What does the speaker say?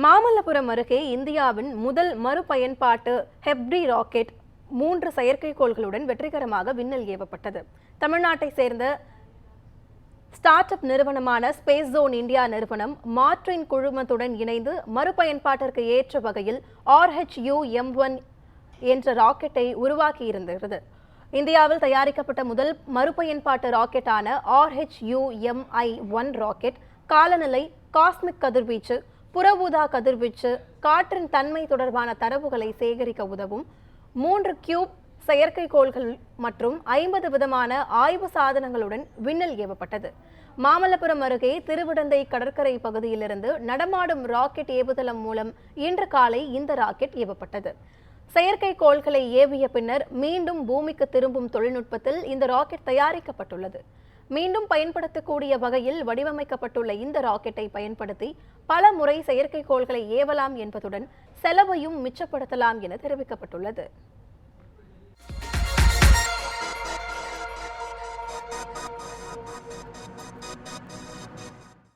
மாமல்லபுரம் அருகே இந்தியாவின் முதல் மறுபயன்பாட்டு ஹெப்ரி ராக்கெட் 3 செயற்கைக்கோள்களுடன் வெற்றிகரமாக விண்ணில் ஏவப்பட்டது. தமிழ்நாட்டை சேர்ந்த ஸ்டார்ட் அப் நிறுவனமான ஸ்பேஸ் ஜோன் இந்தியா நிறுவனம் மார்டின் குழுமத்துடன் இணைந்து மறுபயன்பாட்டிற்கு ஏற்ற வகையில் RHU-M1 என்ற ராக்கெட்டை உருவாக்கியிருந்தது. இந்தியாவில் தயாரிக்கப்பட்ட முதல் மறுபயன்பாட்டு ராக்கெட்டான RHU-MI-1 ராக்கெட் காலநிலை, காஸ்மிக் கதிர்வீச்சு, புற ஊதா கதிர்வீச்சு, காற்றின் தன்மை தொடர்பான தரவுகளை சேகரிக்க உதவும் 3 கியூப் செயற்கைக்கோள்கள் மற்றும் 50 விதமான ஆய்வு சாதனங்களுடன் விண்ணில் ஏவப்பட்டது. மாமல்லபுரம் அருகே திருவிடந்தை கடற்கரை பகுதியிலிருந்து நடமாடும் ராக்கெட் ஏவுதளம் மூலம் இன்று காலை இந்த ராக்கெட் ஏவப்பட்டது. செயற்கைக்கோள்களை ஏவிய பின்னர் மீண்டும் பூமிக்கு திரும்பும் தொழில்நுட்பத்தில் இந்த ராக்கெட் தயாரிக்கப்பட்டுள்ளது. மீண்டும் பயன்படுத்தக்கூடிய வகையில் வடிவமைக்கப்பட்டுள்ள இந்த ராக்கெட்டை பயன்படுத்தி பல முறை செயற்கைக்கோள்களை ஏவலாம் என்பதுடன் செலவையும் மிச்சப்படுத்தலாம் என தெரிவிக்கப்பட்டுள்ளது.